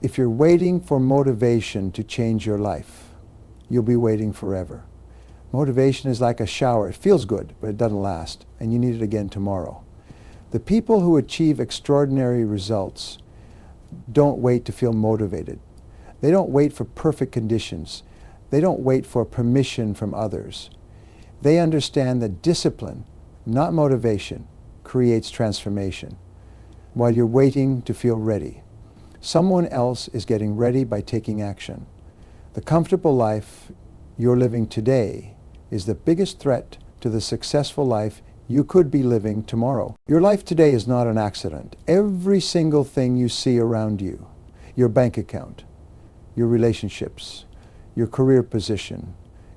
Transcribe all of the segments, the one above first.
If you're waiting for motivation to change your life, you'll be waiting forever. Motivation is like a shower. It feels good, but it doesn't last, and you need it again tomorrow. The people who achieve extraordinary results don't wait to feel motivated. They don't wait for perfect conditions. They don't wait for permission from others. They understand that discipline, not motivation, creates transformation. While you're waiting to feel ready, someone else is getting ready by taking action. The comfortable life you're living today is the biggest threat to the successful life you could be living tomorrow. Your life today is not an accident. Every single thing you see around you, your bank account, your relationships, your career position,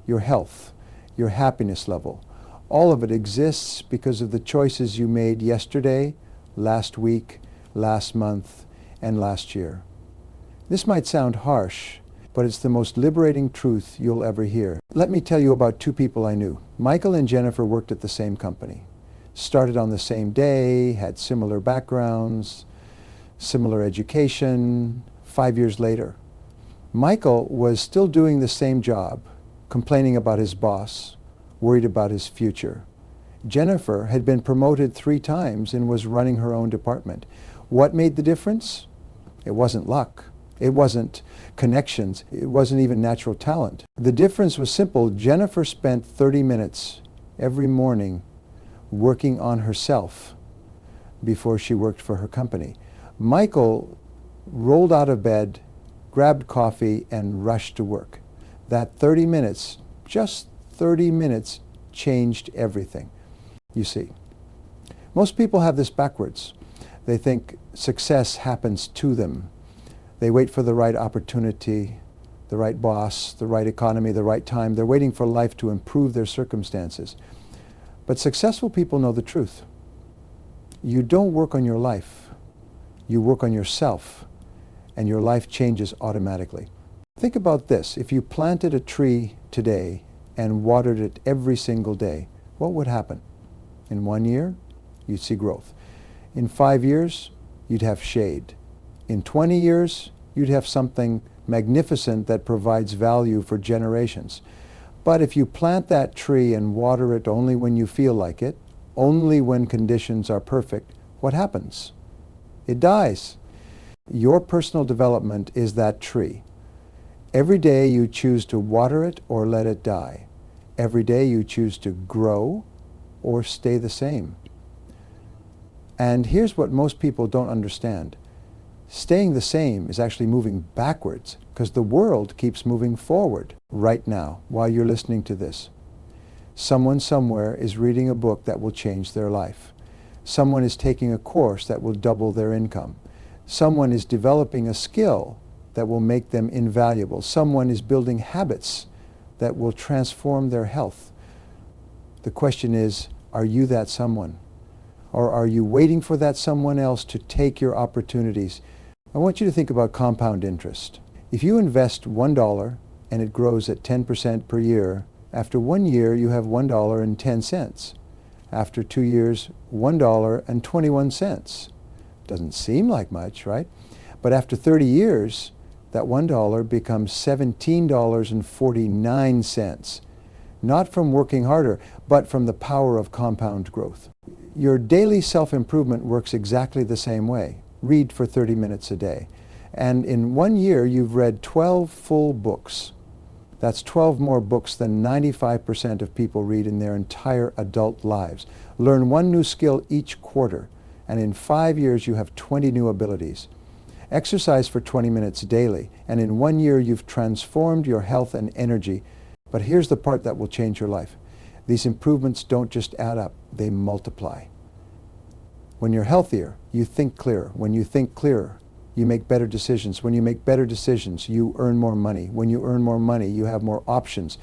your health, your happiness level, all of it exists because of the choices you made yesterday, last week, last month, and last year. This might sound harsh, but it's the most liberating truth you'll ever hear. Let me tell you about two people I knew. Michael and Jennifer worked at the same company, started on the same day, had similar backgrounds, similar education. 5 years later, Michael was still doing the same job, complaining about his boss, worried about his future. Jennifer had been promoted 3 times and was running her own department. What made the difference? It wasn't luck. It wasn't connections. It wasn't even natural talent. The difference was simple. Jennifer spent 30 minutes every morning working on herself before she worked for her company. Michael rolled out of bed, grabbed coffee, and rushed to work. That 30 minutes, just 30 minutes, changed everything. You see, most people have this backwards. They think success happens to them. They wait for the right opportunity, the right boss, the right economy, the right time. They're waiting for life to improve their circumstances. But successful people know the truth. You don't work on your life. You work on yourself, and your life changes automatically. Think about this. If you planted a tree today and watered it every single day, what would happen? In 1 year, you'd see growth. In 5 years, you'd have shade. In 20 years, you'd have something magnificent that provides value for generations. But if you plant that tree and water it only when you feel like it, only when conditions are perfect, what happens? It dies. Your personal development is that tree. Every day you choose to water it or let it die. Every day you choose to grow or stay the same. And here's what most people don't understand. Staying the same is actually moving backwards because the world keeps moving forward right now while you're listening to this. Someone somewhere is reading a book that will change their life. Someone is taking a course that will double their income. Someone is developing a skill that will make them invaluable. Someone is building habits that will transform their health. The question is, are you that someone? Or are you waiting for that someone else to take your opportunities? I want you to think about compound interest. If you invest $1 and it grows at 10% per year, after 1 year you have $1.10. After 2 years, $1.21. Doesn't seem like much, right? But after 30 years, that $1 becomes $17.49. Not from working harder, but from the power of compound growth. Your daily self-improvement works exactly the same way. Read for 30 minutes a day. And in 1 year, you've read 12 full books. That's 12 more books than 95% of people read in their entire adult lives. Learn 1 new skill each quarter, and in 5 years, you have 20 new abilities. Exercise for 20 minutes daily, and in 1 year, you've transformed your health and energy. But here's the part that will change your life. These improvements don't just add up, they multiply. When you're healthier, you think clearer. When you think clearer, you make better decisions. When you make better decisions, you earn more money. When you earn more money, you have more options.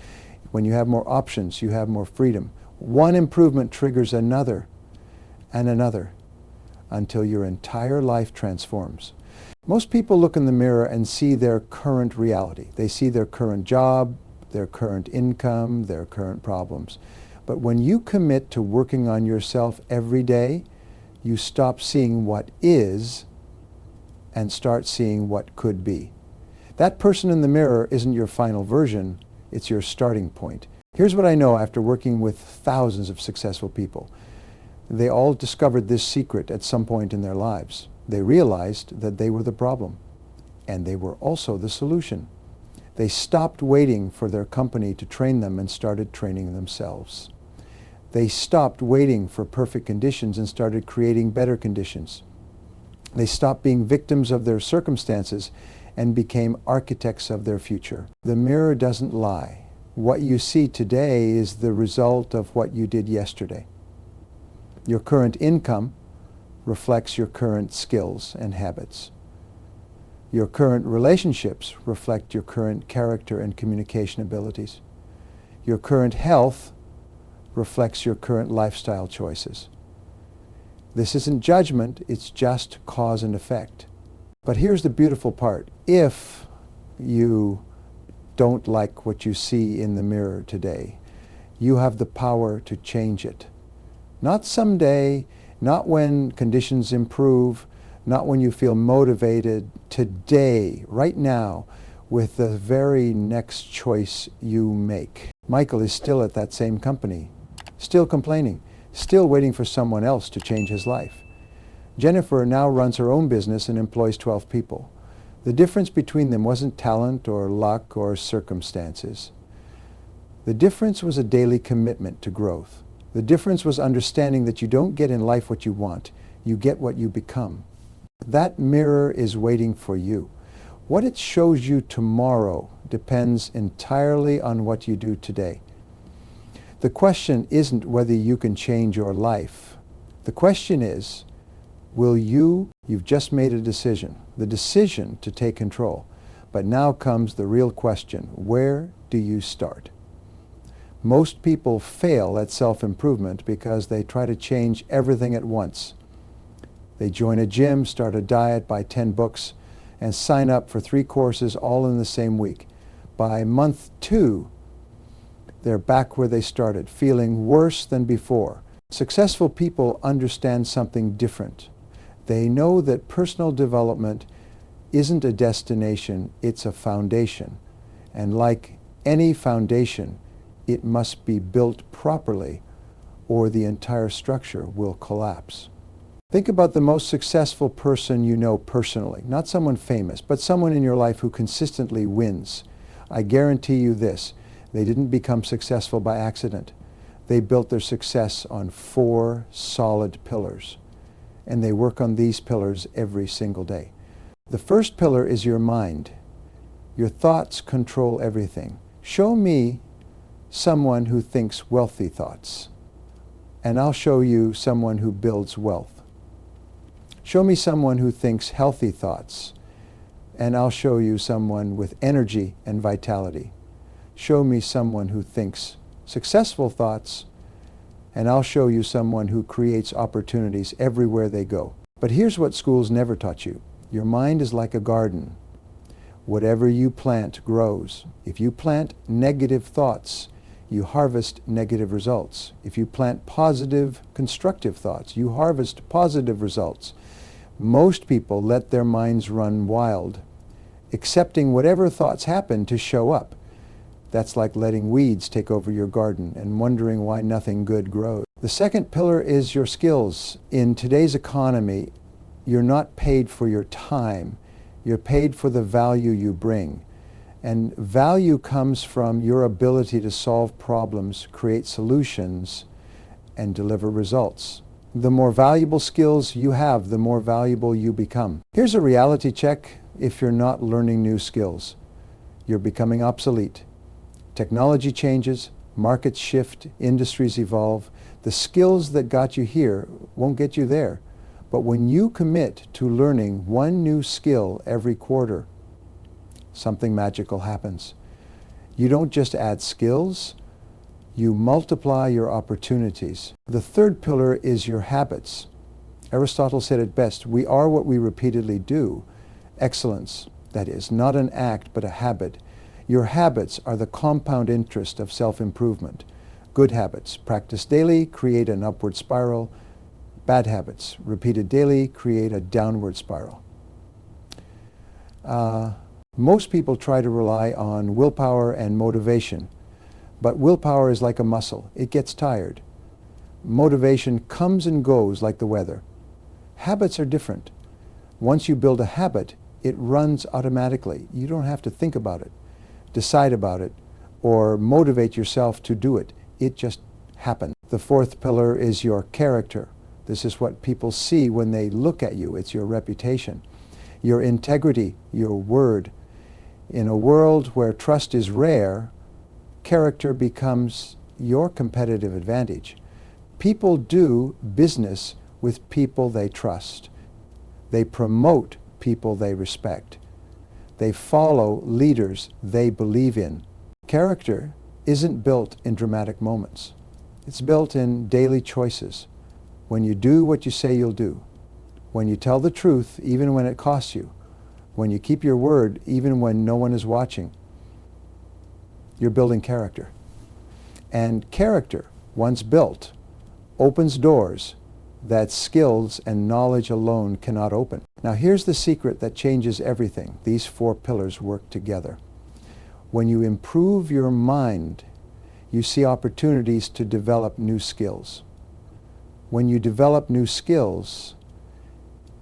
When you have more options, you have more freedom. One improvement triggers another and another until your entire life transforms. Most people look in the mirror and see their current reality. They see their current job, their current income, their current problems. But when you commit to working on yourself every day, you stop seeing what is and start seeing what could be. That person in the mirror isn't your final version, it's your starting point. Here's what I know after working with thousands of successful people. They all discovered this secret at some point in their lives. They realized that they were the problem, and they were also the solution. They stopped waiting for their company to train them and started training themselves. They stopped waiting for perfect conditions and started creating better conditions. They stopped being victims of their circumstances and became architects of their future. The mirror doesn't lie. What you see today is the result of what you did yesterday. Your current income reflects your current skills and habits. Your current relationships reflect your current character and communication abilities. Your current health reflects your current lifestyle choices. This isn't judgment, it's just cause and effect. But here's the beautiful part. If you don't like what you see in the mirror today, you have the power to change it. Not someday, not when conditions improve, not when you feel motivated. Today, right now, with the very next choice you make. Michael is still at that same company, still complaining, still waiting for someone else to change his life. Jennifer now runs her own business and employs 12 people. The difference between them wasn't talent or luck or circumstances. The difference was a daily commitment to growth. The difference was understanding that you don't get in life what you want, you get what you become. That mirror is waiting for you. What it shows you tomorrow depends entirely on what you do today. The question isn't whether you can change your life. The question is, you've just made a decision, the decision to take control. But now comes the real question, where do you start? Most people fail at self-improvement because they try to change everything at once. They join a gym, start a diet, buy 10 books, and sign up for 3 courses all in the same week. By month 2, they're back where they started, feeling worse than before. Successful people understand something different. They know that personal development isn't a destination, it's a foundation. And like any foundation, it must be built properly or the entire structure will collapse. Think about the most successful person you know personally, not someone famous, but someone in your life who consistently wins. I guarantee you this, they didn't become successful by accident. They built their success on 4 solid pillars, and they work on these pillars every single day. The first pillar is your mind. Your thoughts control everything. Show me someone who thinks wealthy thoughts, and I'll show you someone who builds wealth. Show me someone who thinks healthy thoughts, and I'll show you someone with energy and vitality. Show me someone who thinks successful thoughts, and I'll show you someone who creates opportunities everywhere they go. But here's what schools never taught you. Your mind is like a garden. Whatever you plant grows. If you plant negative thoughts, you harvest negative results. If you plant positive, constructive thoughts, you harvest positive results. Most people let their minds run wild, accepting whatever thoughts happen to show up. That's like letting weeds take over your garden and wondering why nothing good grows. The second pillar is your skills. In today's economy, you're not paid for your time. You're paid for the value you bring. And value comes from your ability to solve problems, create solutions, and deliver results. The more valuable skills you have, the more valuable you become. Here's a reality check if you're not learning new skills. You're becoming obsolete. Technology changes, markets shift, industries evolve. The skills that got you here won't get you there. But when you commit to learning one new skill every quarter, something magical happens. You don't just add skills, you multiply your opportunities. The third pillar is your habits. Aristotle said it best, we are what we repeatedly do. Excellence, that is, not an act but a habit. Your habits are the compound interest of self-improvement. Good habits, practiced daily, create an upward spiral. Bad habits, repeated daily, create a downward spiral. Most people try to rely on willpower and motivation, but willpower is like a muscle. It gets tired. Motivation comes and goes like the weather. Habits are different. Once you build a habit, it runs automatically. You don't have to think about it, decide about it, or motivate yourself to do it. It just happens. The fourth pillar is your character. This is what people see when they look at you. It's your reputation, your integrity, your word. In a world where trust is rare, character becomes your competitive advantage. People do business with people they trust. They promote people they respect. They follow leaders they believe in. Character isn't built in dramatic moments. It's built in daily choices. When you do what you say you'll do. When you tell the truth even when it costs you. When you keep your word even when no one is watching. You're building character. And character, once built, opens doors that skills and knowledge alone cannot open. Now here's the secret that changes everything. These four pillars work together. When you improve your mind, you see opportunities to develop new skills. When you develop new skills,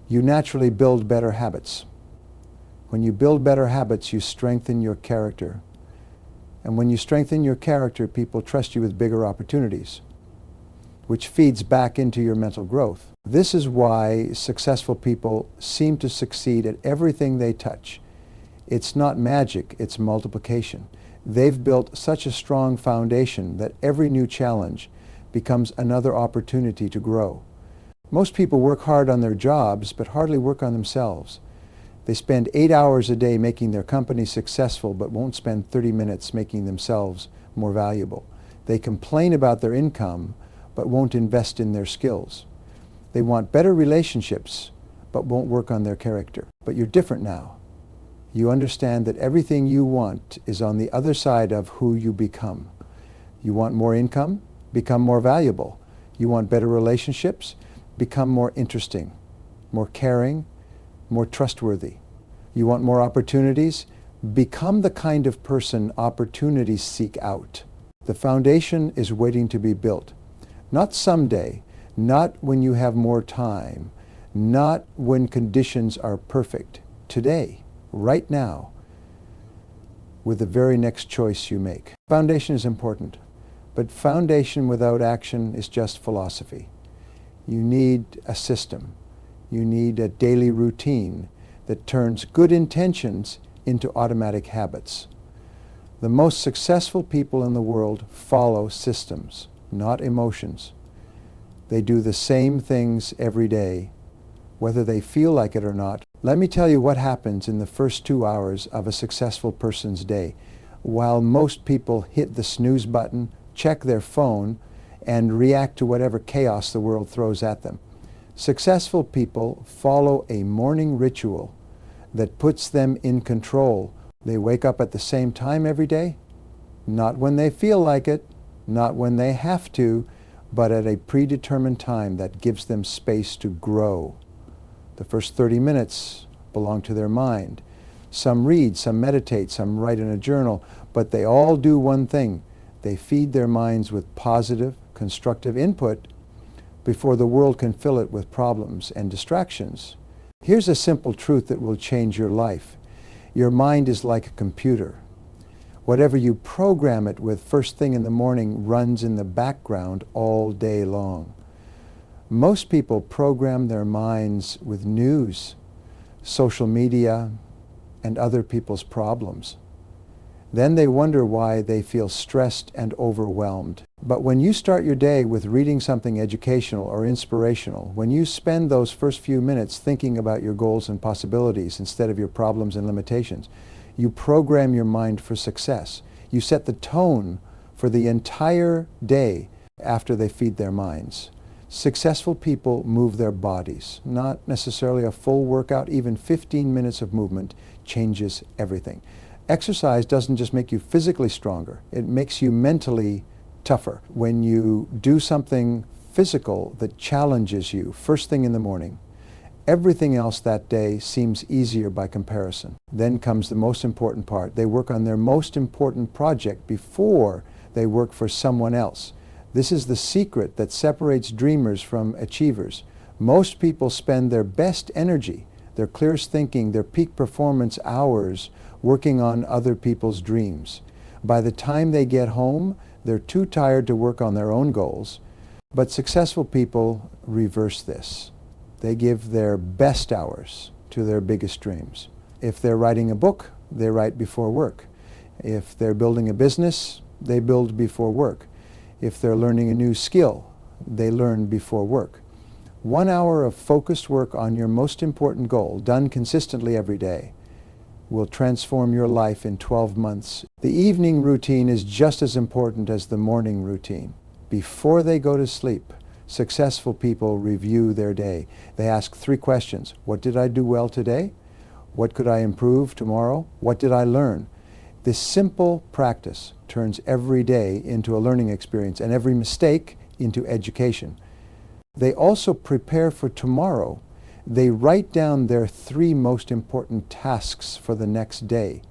you naturally build better habits. When you build better habits, you strengthen your character. And when you strengthen your character, people trust you with bigger opportunities, which feeds back into your mental growth. This is why successful people seem to succeed at everything they touch. It's not magic, it's multiplication. They've built such a strong foundation that every new challenge becomes another opportunity to grow. Most people work hard on their jobs, but hardly work on themselves. They spend 8 hours a day making their company successful, but won't spend 30 minutes making themselves more valuable. They complain about their income, but won't invest in their skills. They want better relationships, but won't work on their character. But you're different now. You understand that everything you want is on the other side of who you become. You want more income? Become more valuable. You want better relationships? Become more interesting, more caring, more trustworthy. You want more opportunities? Become the kind of person opportunities seek out. The foundation is waiting to be built. Not someday, not when you have more time, not when conditions are perfect. Today, right now, with the very next choice you make. Foundation is important, but foundation without action is just philosophy. You need a system. You need a daily routine that turns good intentions into automatic habits. The most successful people in the world follow systems, not emotions. They do the same things every day, whether they feel like it or not. Let me tell you what happens in the first 2 hours of a successful person's day, while most people hit the snooze button, check their phone, and react to whatever chaos the world throws at them. Successful people follow a morning ritual that puts them in control. They wake up at the same time every day, not when they feel like it, not when they have to, but at a predetermined time that gives them space to grow. The first 30 minutes belong to their mind. Some read, some meditate, some write in a journal, but they all do one thing. They feed their minds with positive, constructive input before the world can fill it with problems and distractions. Here's a simple truth that will change your life. Your mind is like a computer. Whatever you program it with first thing in the morning runs in the background all day long. Most people program their minds with news, social media, and other people's problems. Then they wonder why they feel stressed and overwhelmed. But when you start your day with reading something educational or inspirational, when you spend those first few minutes thinking about your goals and possibilities instead of your problems and limitations, you program your mind for success. You set the tone for the entire day after they feed their minds. Successful people move their bodies, not necessarily a full workout. Even 15 minutes of movement changes everything. Exercise doesn't just make you physically stronger, it makes you mentally tougher. When you do something physical that challenges you first thing in the morning, Everything else that day seems easier by comparison. Then comes the most important part. They work on their most important project before they work for someone else. This is the secret that separates dreamers from achievers. Most people spend their best energy, their clearest thinking, their peak performance hours working on other people's dreams. By the time they get home, they're too tired to work on their own goals. But successful people reverse this. They give their best hours to their biggest dreams. If they're writing a book, they write before work. If they're building a business, they build before work. If they're learning a new skill, they learn before work. 1 hour of focused work on your most important goal, done consistently every day, will transform your life in 12 months. The evening routine is just as important as the morning routine. Before they go to sleep, successful people review their day. They ask 3 questions. What did I do well today? What could I improve tomorrow? What did I learn? This simple practice turns every day into a learning experience and every mistake into education. They also prepare for tomorrow. They write down their 3 most important tasks for the next day.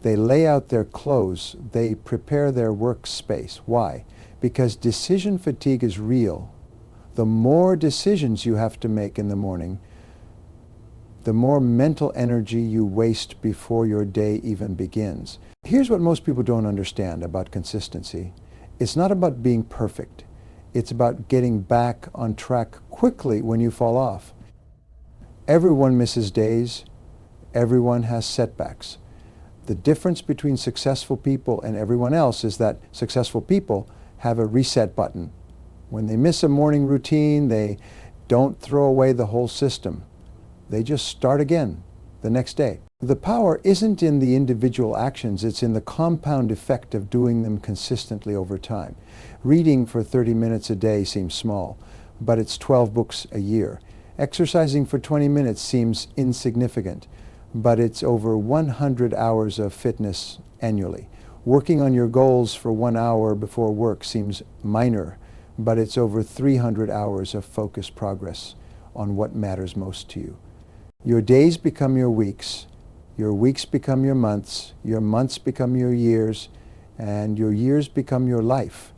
They lay out their clothes. They prepare their workspace. Why? Because decision fatigue is real. The more decisions you have to make in the morning, the more mental energy you waste before your day even begins. Here's what most people don't understand about consistency. It's not about being perfect. It's about getting back on track quickly when you fall off. Everyone misses days. Everyone has setbacks. The difference between successful people and everyone else is that successful people have a reset button. When they miss a morning routine, they don't throw away the whole system. They just start again the next day. The power isn't in the individual actions, it's in the compound effect of doing them consistently over time. Reading for 30 minutes a day seems small, but it's 12 books a year. Exercising for 20 minutes seems insignificant, but it's over 100 hours of fitness annually. Working on your goals for 1 hour before work seems minor, but it's over 300 hours of focused progress on what matters most to you. Your days become your weeks become your months become your years, and your years become your life.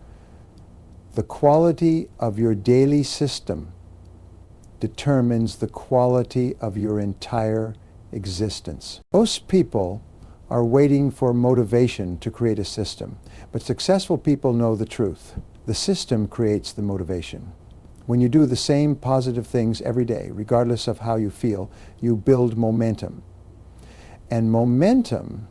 The quality of your daily system determines the quality of your entire existence. Most people are waiting for motivation to create a system, but successful people know the truth. The system creates the motivation. When you do the same positive things every day, regardless of how you feel, you build momentum. And momentum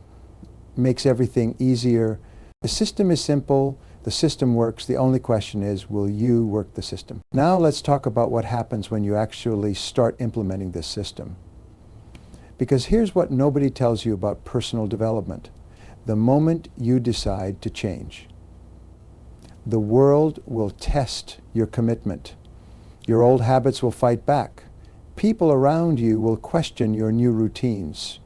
makes everything easier. The system is simple. The system works. The only question is, will you work the system? Now let's talk about what happens when you actually start implementing this system. Because here's what nobody tells you about personal development. The moment you decide to change, the world will test your commitment. Your old habits will fight back. People around you will question your new routines.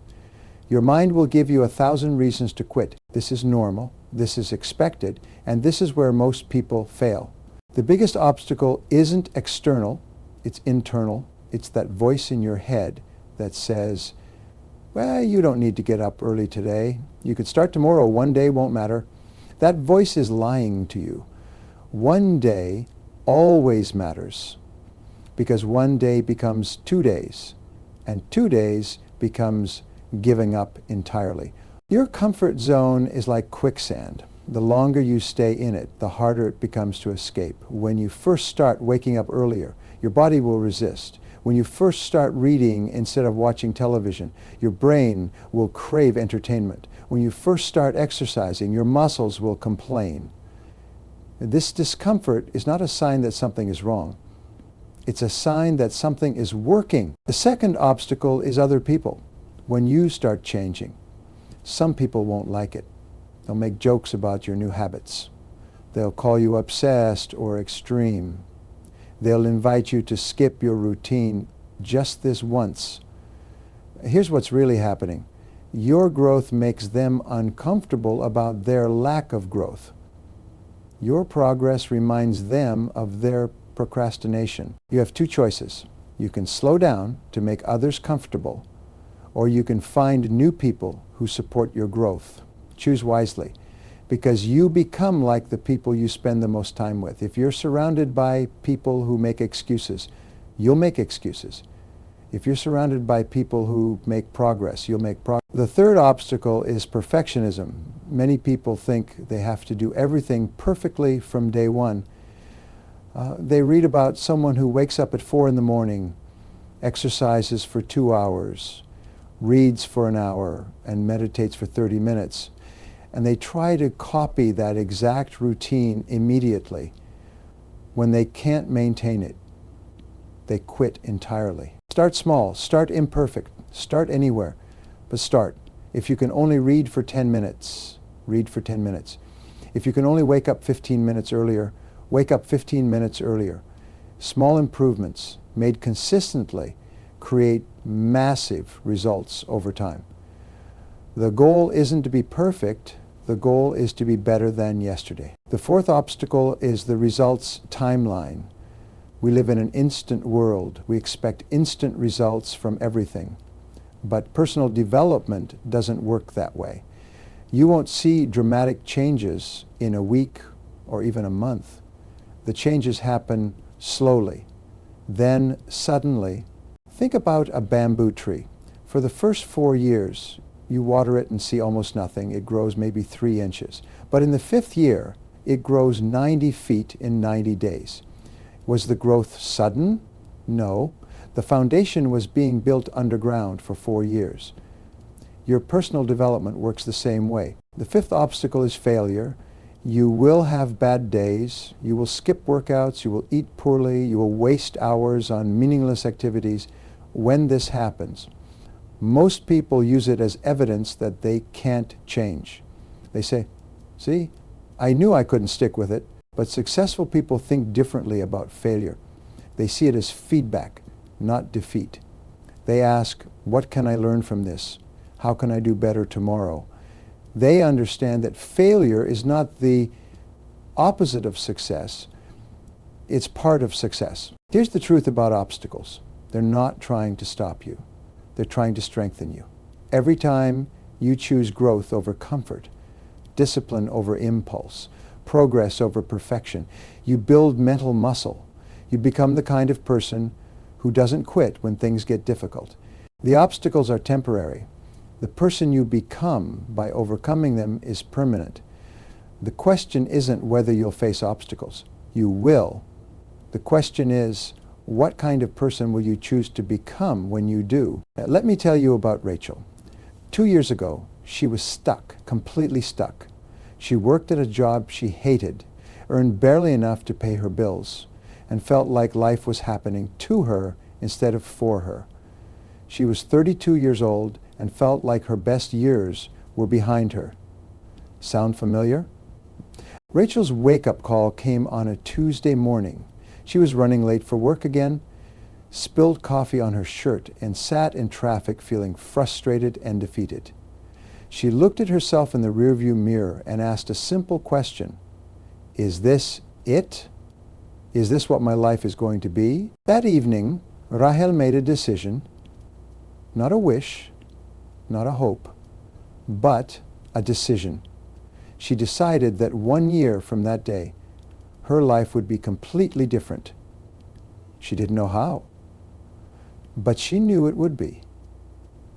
Your mind will give you 1,000 reasons to quit. This is normal, this is expected, and this is where most people fail. The biggest obstacle isn't external, it's internal. It's that voice in your head that says, well, you don't need to get up early today. You could start tomorrow. 1 day won't matter. That voice is lying to you. 1 day always matters, because 1 day becomes 2 days, and 2 days becomes giving up entirely. Your comfort zone is like quicksand. The longer you stay in it, the harder it becomes to escape. When you first start waking up earlier, your body will resist. When you first start reading instead of watching television, your brain will crave entertainment. When you first start exercising, your muscles will complain. This discomfort is not a sign that something is wrong. It's a sign that something is working. The second obstacle is other people. When you start changing, some people won't like it. They'll make jokes about your new habits. They'll call you obsessed or extreme. They'll invite you to skip your routine just this once. Here's what's really happening. Your growth makes them uncomfortable about their lack of growth. Your progress reminds them of their procrastination. You have 2 choices. You can slow down to make others comfortable, or you can find new people who support your growth. Choose wisely, because you become like the people you spend the most time with. If you're surrounded by people who make excuses, you'll make excuses. If you're surrounded by people who make progress, you'll make progress. The third obstacle is perfectionism. Many people think they have to do everything perfectly from day one. They read about someone who wakes up at 4 in the morning, exercises for 2 hours, reads for an hour, and meditates for 30 minutes. And they try to copy that exact routine immediately. When they can't maintain it, they quit entirely. Start small, start imperfect, start anywhere, but start. If you can only read for 10 minutes, read for 10 minutes. If you can only wake up 15 minutes earlier, wake up 15 minutes earlier. Small improvements made consistently create massive results over time. The goal isn't to be perfect, the goal is to be better than yesterday. The fourth obstacle is the results timeline. We live in an instant world. We expect instant results from everything. But personal development doesn't work that way. You won't see dramatic changes in a week or even a month. The changes happen slowly. Then suddenly, think about a bamboo tree. For the first 4 years, you water it and see almost nothing. It grows maybe 3 inches. But in the 5th year, it grows 90 feet in 90 days. Was the growth sudden? No. The foundation was being built underground for 4 years. Your personal development works the same way. The 5th obstacle is failure. You will have bad days. You will skip workouts. You will eat poorly. You will waste hours on meaningless activities. When this happens, most people use it as evidence that they can't change. They say, see, I knew I couldn't stick with it. But successful people think differently about failure. They see it as feedback, not defeat. They ask, what can I learn from this? How can I do better tomorrow? They understand that failure is not the opposite of success. It's part of success. Here's the truth about obstacles. They're not trying to stop you. They're trying to strengthen you. Every time you choose growth over comfort, discipline over impulse, progress over perfection, you build mental muscle. You become the kind of person who doesn't quit when things get difficult. The obstacles are temporary. The person you become by overcoming them is permanent. The question isn't whether you'll face obstacles. You will. The question is, what kind of person will you choose to become when you do? Now, let me tell you about Rachel. 2 years ago, she was stuck, completely stuck. She worked at a job she hated, earned barely enough to pay her bills, and felt like life was happening to her instead of for her. She was 32 years old and felt like her best years were behind her. Sound familiar? Rachel's wake-up call came on a Tuesday morning. She was running late for work again, spilled coffee on her shirt, and sat in traffic feeling frustrated and defeated. She looked at herself in the rearview mirror and asked a simple question. Is this it? Is this what my life is going to be? That evening, Rahel made a decision, not a wish, not a hope, but a decision. She decided that 1 year from that day, her life would be completely different. She didn't know how, but she knew it would be.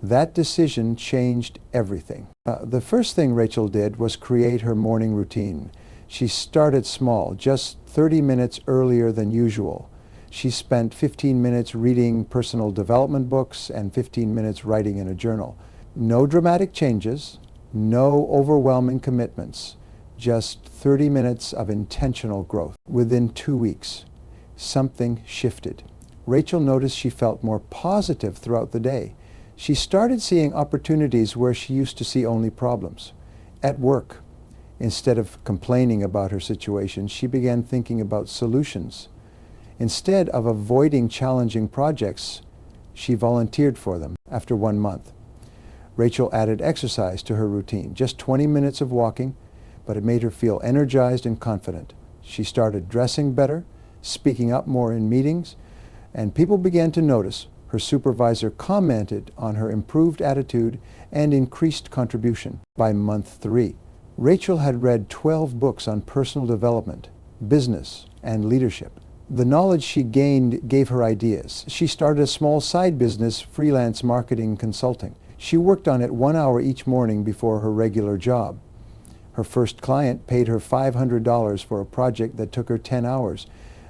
That decision changed everything. The first thing Rachel did was create her morning routine. She started small, just 30 minutes earlier than usual. She spent 15 minutes reading personal development books and 15 minutes writing in a journal. No dramatic changes, no overwhelming commitments, just 30 minutes of intentional growth. Within 2 weeks, something shifted. Rachel noticed she felt more positive throughout the day. She started seeing opportunities where she used to see only problems. At work, instead of complaining about her situation, she began thinking about solutions. Instead of avoiding challenging projects, she volunteered for them. After 1 month, Rachel added exercise to her routine, just 20 minutes of walking, but it made her feel energized and confident. She started dressing better, speaking up more in meetings, and people began to notice. Her supervisor commented on her improved attitude and increased contribution. By month 3, Rachel had read 12 books on personal development, business, and leadership. The knowledge she gained gave her ideas. She started a small side business, freelance marketing consulting. She worked on it 1 hour each morning before her regular job. Her first client paid her $500 for a project that took her 10 hours.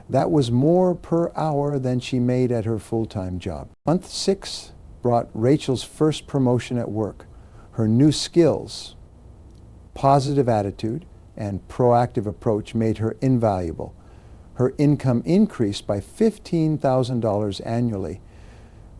That was more per hour than she made at her full-time job. Month 6 brought Rachel's first promotion at work. Her new skills, positive attitude, and proactive approach made her invaluable. Her income increased by $15,000 annually.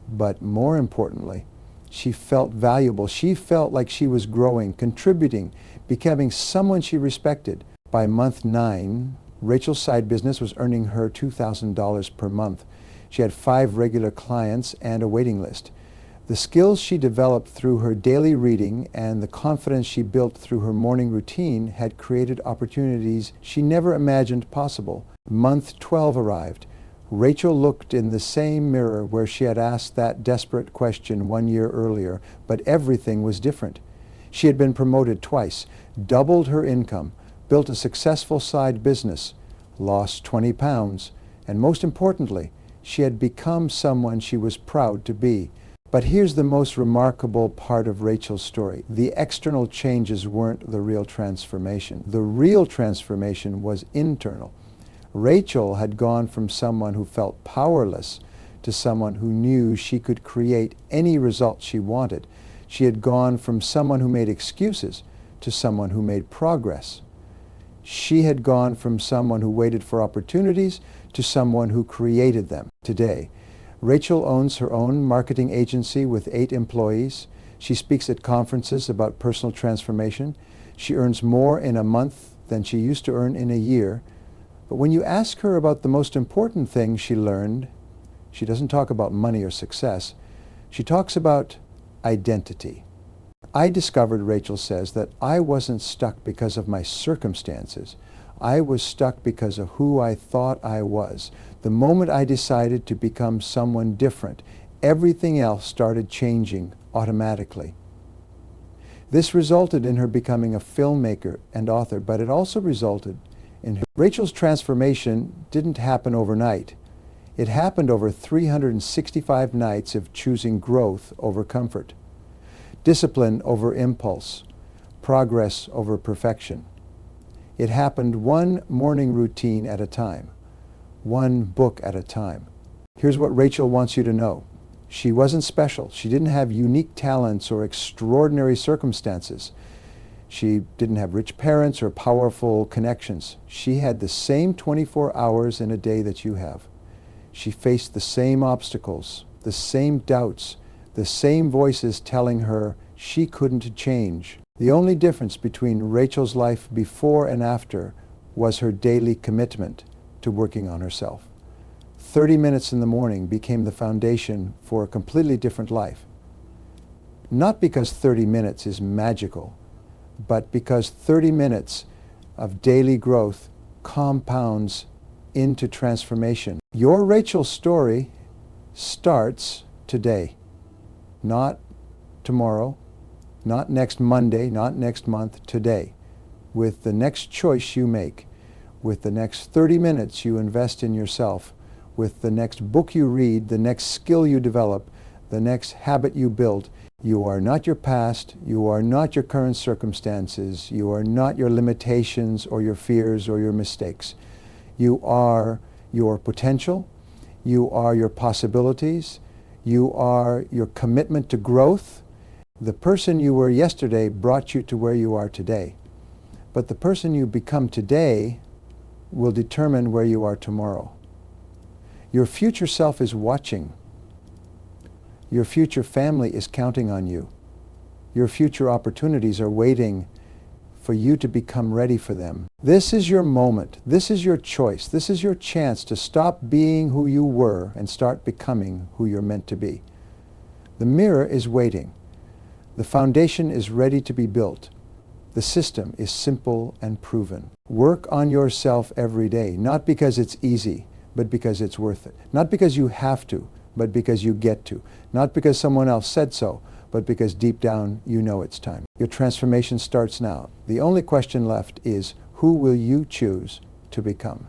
But more importantly, she felt valuable. She felt like she was growing, contributing, becoming someone she respected. By month 9, Rachel's side business was earning her $2,000 per month. She had 5 regular clients and a waiting list. The skills she developed through her daily reading and the confidence she built through her morning routine had created opportunities she never imagined possible. Month 12 arrived. Rachel looked in the same mirror where she had asked that desperate question 1 year earlier, but everything was different. She had been promoted twice, doubled her income, built a successful side business, lost 20 pounds, and most importantly, she had become someone she was proud to be. But here's the most remarkable part of Rachel's story. The external changes weren't the real transformation. The real transformation was internal. Rachel had gone from someone who felt powerless to someone who knew she could create any result she wanted. She had gone from someone who made excuses to someone who made progress. She had gone from someone who waited for opportunities to someone who created them. Today, Rachel owns her own marketing agency with 8 employees. She speaks at conferences about personal transformation. She earns more in a month than she used to earn in a year. But when you ask her about the most important thing she learned, she doesn't talk about money or success. She talks about identity. I discovered, Rachel says, that I wasn't stuck because of my circumstances. I was stuck because of who I thought I was. The moment I decided to become someone different, everything else started changing automatically. This resulted in her becoming a filmmaker and author, but it also resulted in her. Rachel's transformation didn't happen overnight. It happened over 365 nights of choosing growth over comfort, discipline over impulse, progress over perfection. It happened one morning routine at a time, one book at a time. Here's what Rachel wants you to know. She wasn't special. She didn't have unique talents or extraordinary circumstances. She didn't have rich parents or powerful connections. She had the same 24 hours in a day that you have. She faced the same obstacles, the same doubts, the same voices telling her she couldn't change. The only difference between Rachel's life before and after was her daily commitment to working on herself. 30 minutes in the morning became the foundation for a completely different life. Not because 30 minutes is magical, but because 30 minutes of daily growth compounds into transformation. Your Rachel story starts today, not tomorrow, not next Monday, not next month, today. With the next choice you make, with the next 30 minutes you invest in yourself, with the next book you read, the next skill you develop, the next habit you build. You are not your past, you are not your current circumstances, you are not your limitations or your fears or your mistakes. You are your potential, you are your possibilities, you are your commitment to growth. The person you were yesterday brought you to where you are today. But the person you become today will determine where you are tomorrow. Your future self is watching. Your future family is counting on you. Your future opportunities are waiting for you to become ready for them. This is your moment. This is your choice. This is your chance to stop being who you were and start becoming who you're meant to be. The mirror is waiting. The foundation is ready to be built. The system is simple and proven. Work on yourself every day, not because it's easy, but because it's worth it. Not because you have to, but because you get to. Not because someone else said so, but because deep down you know it's time. Your transformation starts now. The only question left is, who will you choose to become?